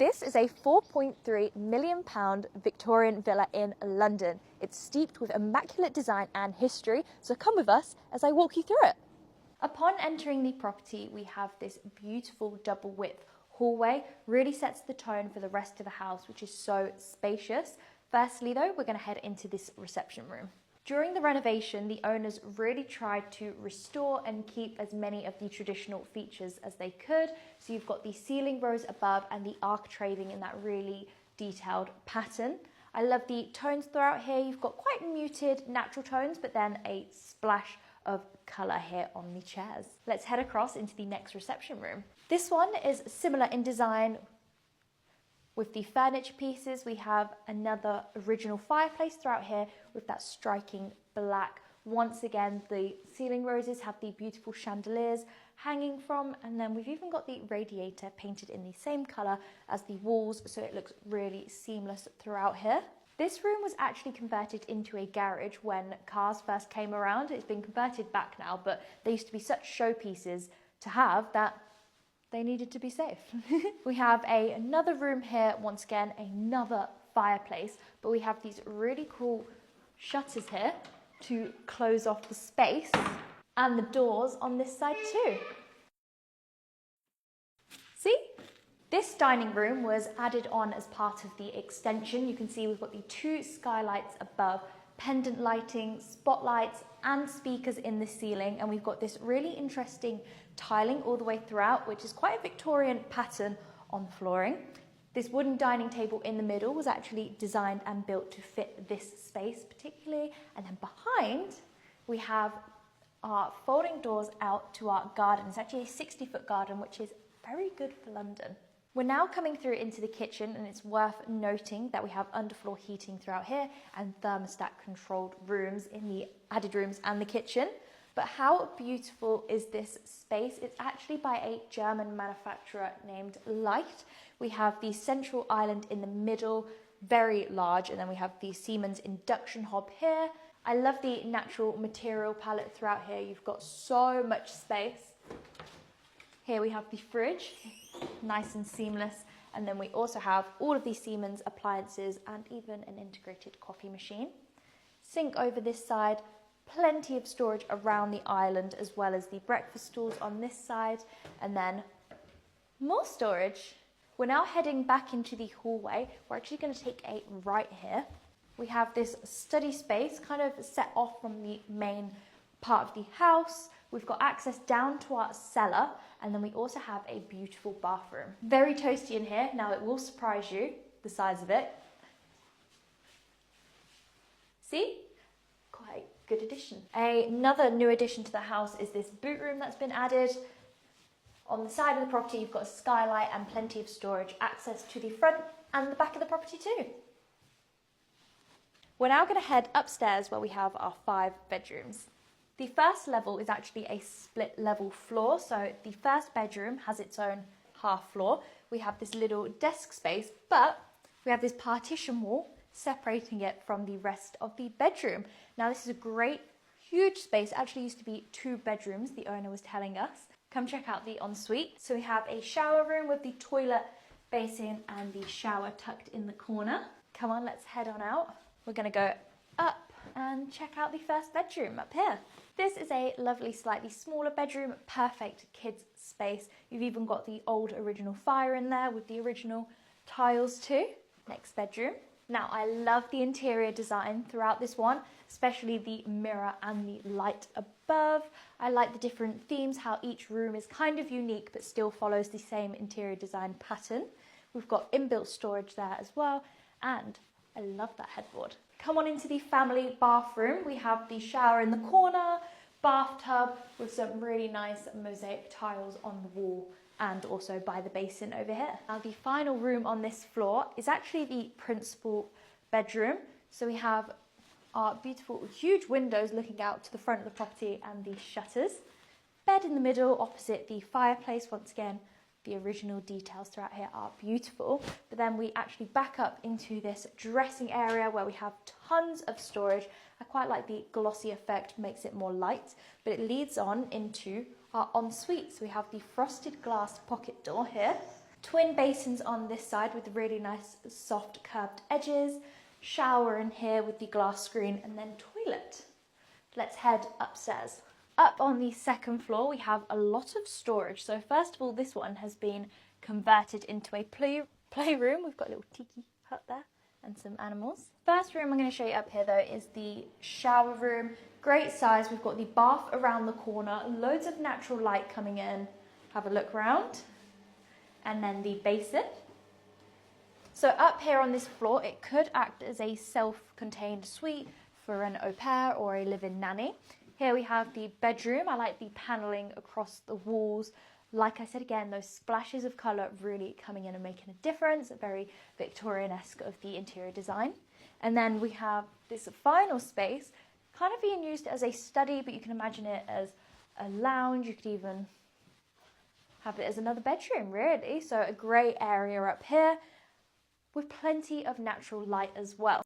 This is a £4.3 million Victorian villa in London. It's steeped with immaculate design and history, so come with us as I walk you through it. Upon entering the property, we have this beautiful double width hallway. Really sets the tone for the rest of the house, which is so spacious. Firstly though, we're going to head into this reception room. During the renovation, the owners really tried to restore and keep as many of the traditional features as they could. So you've got the ceiling rose above and the architraves in that really detailed pattern. I love the tones throughout here. You've got quite muted natural tones, but then a splash of colour here on the chairs. Let's head across into the next reception room. This one is similar in design. With the furniture pieces, we have another original fireplace throughout here with that striking black. Once again, the ceiling roses have the beautiful chandeliers hanging from, and then we've even got the radiator painted in the same colour as the walls, so it looks really seamless throughout here. This room was actually converted into a garage when cars first came around. It's been converted back now, but they used to be such showpieces to have that they needed to be safe. We have another room here, once again, another fireplace, but we have these really cool shutters here to close off the space, and the doors on this side too. See? This dining room was added on as part of the extension. You can see we've got the two skylights above, pendant lighting, spotlights and speakers in the ceiling, and we've got this really interesting tiling all the way throughout, which is quite a Victorian pattern on the flooring. This wooden dining table in the middle was actually designed and built to fit this space particularly, and then behind we have our folding doors out to our garden. It's actually a 60-foot garden, which is very good for London. We're now coming through into the kitchen, and it's worth noting that we have underfloor heating throughout here and thermostat controlled rooms in the added rooms and the kitchen. But how beautiful is this space? It's actually by a German manufacturer named Light. We have the central island in the middle, very large, and then we have the Siemens induction hob here. I love the natural material palette throughout here. You've got so much space. Here we have the fridge, nice and seamless, and then we also have all of these Siemens appliances and even an integrated coffee machine. Sink over this side, plenty of storage around the island, as well as the breakfast stools on this side, and then more storage. We're now heading back into the hallway. We're actually going to take a right here. We have this study space kind of set off from the main part of the house. We've got access down to our cellar, and then we also have a beautiful bathroom. Very toasty in here. Now it will surprise you, the size of it. See? Quite good addition. Another new addition to the house is this boot room that's been added. On the side of the property, you've got a skylight and plenty of storage, access to the front and the back of the property too. We're now going to head upstairs where we have our 5 bedrooms. The first level is actually a split level floor, so the first bedroom has its own half floor. We have this little desk space, but we have this partition wall separating it from the rest of the bedroom. Now this is a great, huge space. It actually used to be 2 bedrooms, the owner was telling us. Come check out the ensuite. So we have a shower room with the toilet basin and the shower tucked in the corner. Come on, let's head on out. We're going to go up and check out the first bedroom up here. This is a lovely, slightly smaller bedroom, perfect kids space. You've even got the old original fire in there with the original tiles too. Next bedroom. Now I love the interior design throughout this one, especially the mirror and the light above. I like the different themes, how each room is kind of unique but still follows the same interior design pattern. We've got inbuilt storage there as well, and I love that headboard. Come on into the family bathroom. We have the shower in the corner, bathtub with some really nice mosaic tiles on the wall and also by the basin over here. Now the final room on this floor is actually the principal bedroom. So we have our beautiful huge windows looking out to the front of the property and the shutters. Bed in the middle opposite the fireplace. Once again, the original details throughout here are beautiful. But then we actually back up into this dressing area where we have tons of storage. I quite like the glossy effect, makes it more light, but it leads on into our ensuite. So we have the frosted glass pocket door here. Twin basins on this side with really nice soft curved edges. Shower in here with the glass screen, and then toilet. Let's head upstairs. Up on the second floor, we have a lot of storage. So first of all, this one has been converted into a playroom. We've got a little tiki hut there and some animals. First room I'm going to show you up here though is the shower room. Great size. We've got the bath around the corner, loads of natural light coming in. Have a look around. And then the basin. So up here on this floor, it could act as a self-contained suite for an au pair or a live-in nanny. Here we have the bedroom. I like the paneling across the walls. Like I said again, those splashes of colour really coming in and making a difference. Very Victorian-esque of the interior design. And then we have this final space, kind of being used as a study, but you can imagine it as a lounge. You could even have it as another bedroom, really. So a great area up here, with plenty of natural light as well.